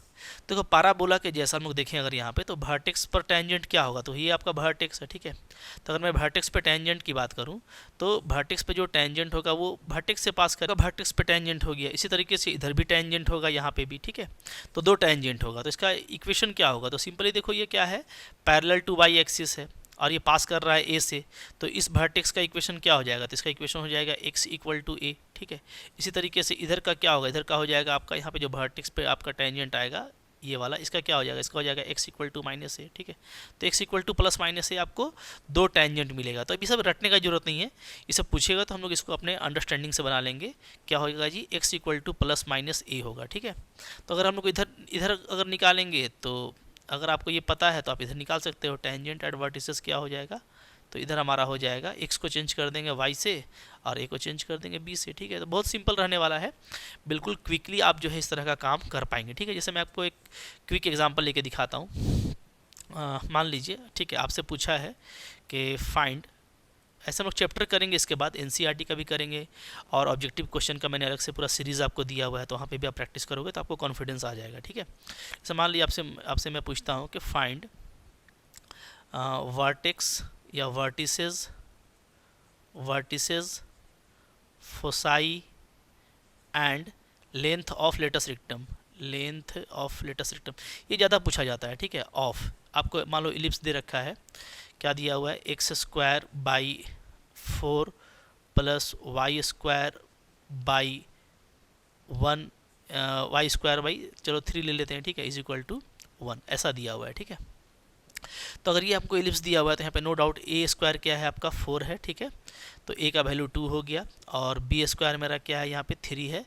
देखो पाराबोला के जैसा हम लोग देखें अगर यहाँ पे, तो वर्टेक्स पर टेंजेंट क्या होगा, तो ये आपका वर्टेक्स है, ठीक है। तो अगर मैं वर्टेक्स पे टेंजेंट की बात करूँ, तो वर्टेक्स पे जो टेंजेंट होगा वो वर्टेक्स से पास करेगा, वर्टेक्स पे टेंजेंट हो गया। इसी तरीके से इधर भी टेंजेंट होगा, यहाँ पे भी, ठीक है। तो 2 टेंजेंट होगा, तो इसका इक्वेशन क्या होगा, तो सिंपली देखो ये क्या है, पैरेलल टू वाई एक्सिस है और ये पास कर रहा है ए से, तो इस वर्टेक्स का इक्वेशन क्या हो जाएगा, तो इसका इक्वेशन हो जाएगा x इक्वल टू ए, ठीक है। इसी तरीके से इधर का क्या होगा, इधर का हो जाएगा आपका यहाँ पे जो वर्टेक्स पे आपका टेंजेंट आएगा ये वाला, इसका क्या हो जाएगा, इसका हो जाएगा x equal to minus a, ठीक है। तो x equal to plus minus a आपको 2 टेंजेंट मिलेगा। तो अभी सब रटने का जरूरत नहीं है, ये सब पूछेगा तो हम लोग इसको अपने अंडरस्टैंडिंग से बना लेंगे। क्या होगा जी, x equal to plus minus a होगा, ठीक है। तो अगर हम लोग इधर अगर निकालेंगे, तो अगर आपको ये पता है तो आप इधर निकाल सकते हो, टेंजेंट एट वर्टिसेस क्या हो जाएगा, तो इधर हमारा हो जाएगा x को चेंज कर देंगे y से और a को चेंज कर देंगे b से, ठीक है। तो बहुत सिंपल रहने वाला है, बिल्कुल क्विकली आप जो है इस तरह का काम कर पाएंगे, ठीक है। जैसे मैं आपको एक क्विक एग्जांपल लेके दिखाता हूँ। मान लीजिए, ठीक है, आपसे पूछा है कि फाइंड, ऐसे हम लोग चैप्टर करेंगे, इसके बाद एनसीईआरटी का भी करेंगे और ऑब्जेक्टिव क्वेश्चन का मैंने अलग से पूरा सीरीज़ आपको दिया हुआ है, तो वहाँ पे भी आप प्रैक्टिस करोगे तो आपको कॉन्फिडेंस आ जाएगा, ठीक है। जैसे मान लीजिए आपसे मैं पूछता हूँ कि फाइंड वर्टेक्स या vertices foci and length of latus rectum, ये ज़्यादा पूछा जाता है, ठीक है। ऑफ आपको मान लो इलिप्स दे रखा है, क्या दिया हुआ है, X square by 4 plus Y square by 1, Y square by चलो 3 ले लेते हैं, ठीक है, इज इक्वल टू 1, ऐसा दिया हुआ है, ठीक है। तो अगर ये हमको एलिप्स दिया हुआ है तो यहाँ पे नो डाउट ए स्क्वायर क्या है आपका 4 है, ठीक है। तो ए का वैल्यू 2 हो गया और बी स्क्वायर मेरा क्या है यहाँ पे 3 है,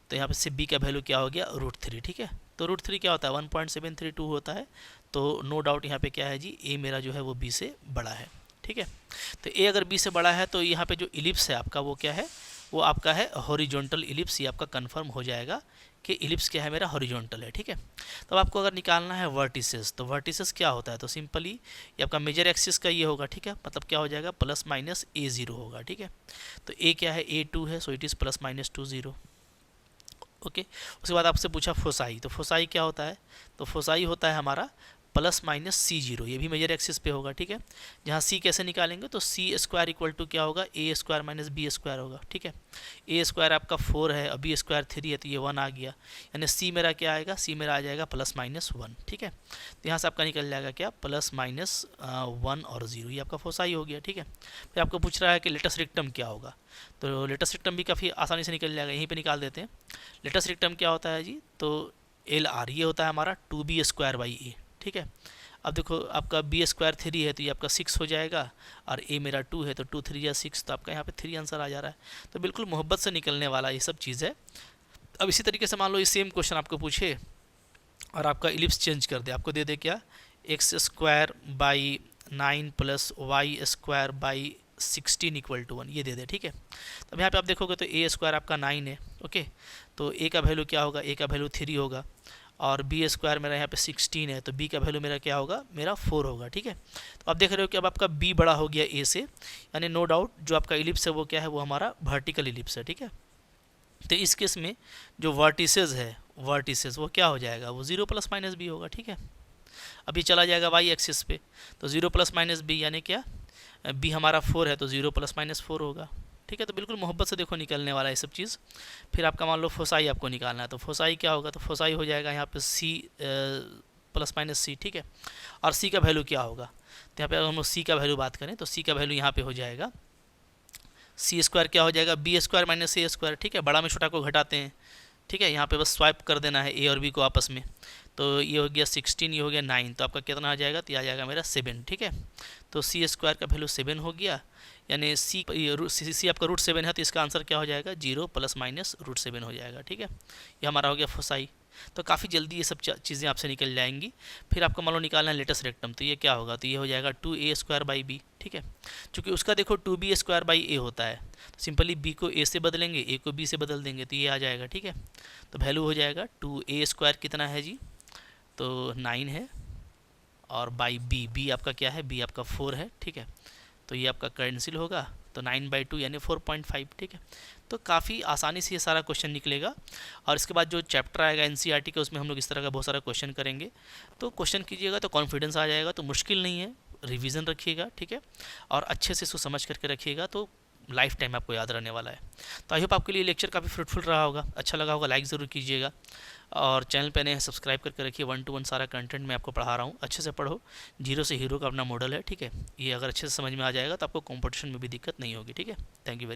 तो यहाँ पे से बी का वैल्यू क्या हो गया, √3, ठीक है। तो √3 क्या होता है, 1.732 होता है। तो नो डाउट यहाँ पे क्या है जी, ए मेरा जो है वो बी से बड़ा है, ठीक है। तो ए अगर बी से बड़ा है तो यहाँ पे जो इलिप्स है आपका वो क्या है, वो आपका है हॉरिजॉन्टल इलिप्स। ये आपका कंफर्म हो जाएगा कि इलिप्स क्या है मेरा, हॉरिजॉन्टल है, ठीक है। तो आपको अगर निकालना है वर्टिसेस, तो वर्टिसेस क्या होता है, तो सिंपली ये आपका मेजर एक्सिस का ये होगा, ठीक है। मतलब क्या हो जाएगा, प्लस माइनस a0 होगा, ठीक है। तो a क्या है, a2 है, so it is plus minus 2 0, okay. उसके बाद आपसे पूछा फोसाई, तो फोसाई क्या होता है, तो फोसाई होता है हमारा प्लस माइनस सी जीरो, ये भी मेजर एक्सिस पे होगा, ठीक है। जहाँ सी कैसे निकालेंगे, तो सी स्क्वायर इक्वल टू क्या होगा, ए स्क्वायर माइनस बी स्क्वायर होगा, ठीक है। ए स्क्वायर आपका 4 है और बी स्क्वायर 3 है, तो ये 1 आ गया, यानी सी मेरा क्या आएगा, सी मेरा आ जाएगा प्लस माइनस 1, ठीक है। तो यहाँ से आपका निकल जाएगा क्या, प्लस माइनस 1 और 0, ये आपका फोसाई हो गया, ठीक है। फिर आपको पूछ रहा है कि लेटेस्ट रिक्टम क्या होगा, तो लेटेस्ट रिक्टम भी काफ़ी आसानी से निकल जाएगा, यहीं पर निकाल देते हैं। लेटेस्ट रिक्टम क्या होता है जी, तो एल आर, ये होता है हमारा 2b स्क्वायर बाई ए, ठीक है। अब देखो आपका बी स्क्वायर 3 है तो ये आपका 6 हो जाएगा, और ए मेरा 2 है तो 2 3 या 6, तो आपका यहाँ पे 3 आंसर आ जा रहा है। तो बिल्कुल मोहब्बत से निकलने वाला ये सब चीज़ है। अब इसी तरीके से मान लो ये सेम क्वेश्चन आपको पूछे और आपका इलिप्स चेंज कर दे, आपको दे दे क्या, X square by 9 plus Y square by 16 equal to 1, ये दे दे, ठीक है। तब यहाँ पे आप देखोगे तो ए स्क्वायर आपका 9 है, ओके। तो ए का वैल्यू क्या होगा, ए का वैल्यू 3 होगा, और बी स्क्वायर मेरा यहाँ पे 16 है, तो बी का वैल्यू मेरा क्या होगा, मेरा 4 होगा, ठीक है। तो आप देख रहे हो कि अब आपका बी बड़ा हो गया ए से, यानी नो डाउट जो आपका इलिप्स है वो क्या है, वो हमारा वर्टिकल इलिप्स है, ठीक है। तो इस केस में जो वर्टिसेस है, वर्टिसेस वो क्या हो जाएगा, वो 0 प्लस माइनस बी होगा, ठीक है। अभी चला जाएगा वाई एक्सिस पे, तो 0 प्लस माइनस बी यानी क्या, बी हमारा 4 है तो 0 प्लस माइनस 4 होगा, ठीक है। तो बिल्कुल मोहब्बत से देखो निकलने वाला है ये सब चीज़। फिर आपका मान लो फोसाई आपको निकालना है, तो फोसाई क्या होगा, तो फोसाई हो जाएगा यहाँ पे सी प्लस माइनस सी, ठीक है। और सी का वैल्यू क्या होगा, तो यहाँ पे हम लोग सी का वैल्यू बात करें तो सी का वैल्यू यहाँ पे हो जाएगा, सी स्क्वायर क्या हो जाएगा, बी स्क्वायर माइनस ए स्क्वायर, ठीक है। बड़ा में छोटा को घटाते हैं, ठीक है। यहाँ पे बस स्वाइप कर देना है ए और बी को आपस में, तो ये हो गया 16, ये हो गया 9, तो आपका कितना आ जाएगा, तो ये आ जाएगा मेरा 7, ठीक है। तो सी स्क्वायर का वैल्यू 7 हो गया, यानी सी आपका रूट 7 है, तो इसका आंसर क्या हो जाएगा, 0 प्लस माइनस रूट 7 हो जाएगा, ठीक है। ये हमारा हो गया फोसाई। तो काफ़ी जल्दी ये सब चीज़ें आपसे निकल जाएंगी। फिर आपको मान लो निकालना है लेटेस्ट रेक्टम, तो ये क्या होगा, तो ये हो जाएगा 2a स्क्वायर बाई बी, ठीक है। चूँकि उसका देखो 2b स्क्वायर बाई ए होता है, तो सिंपली b को a से बदलेंगे, a को b से बदल देंगे, तो ये आ जाएगा, ठीक है। तो वैल्यू हो जाएगा 2a स्क्वायर कितना है जी, तो 9 है, और बाई बी आपका क्या है, बी आपका 4 है, ठीक है। तो ये आपका कैंसिल होगा, तो 9/2 यानी 4.5, ठीक है। तो काफ़ी आसानी से ये सारा क्वेश्चन निकलेगा। और इसके बाद जो चैप्टर आएगा एनसीईआरटी का, उसमें हम लोग इस तरह का बहुत सारा क्वेश्चन करेंगे। तो क्वेश्चन कीजिएगा तो कॉन्फिडेंस आ जाएगा, तो मुश्किल नहीं है, रिवीजन रखिएगा, ठीक है। और अच्छे से इसको समझ करके रखिएगा, तो लाइफ टाइम आपको याद रहने वाला है। तो आई होप आपके लिए लेक्चर काफ़ी फ्रूटफुल रहा होगा, अच्छा लगा होगा, लाइक ज़रूर कीजिएगा। और चैनल पे नए हैं सब्सक्राइब करके रखिए, 1 to 1 सारा कंटेंट मैं आपको पढ़ा रहा हूँ, अच्छे से पढ़ो। जीरो से हीरो का अपना मॉडल है, ठीक है। ये अगर अच्छे से समझ में आ जाएगा तो आपको कॉम्पिटिशन में भी दिक्कत नहीं होगी, ठीक है। Thank you.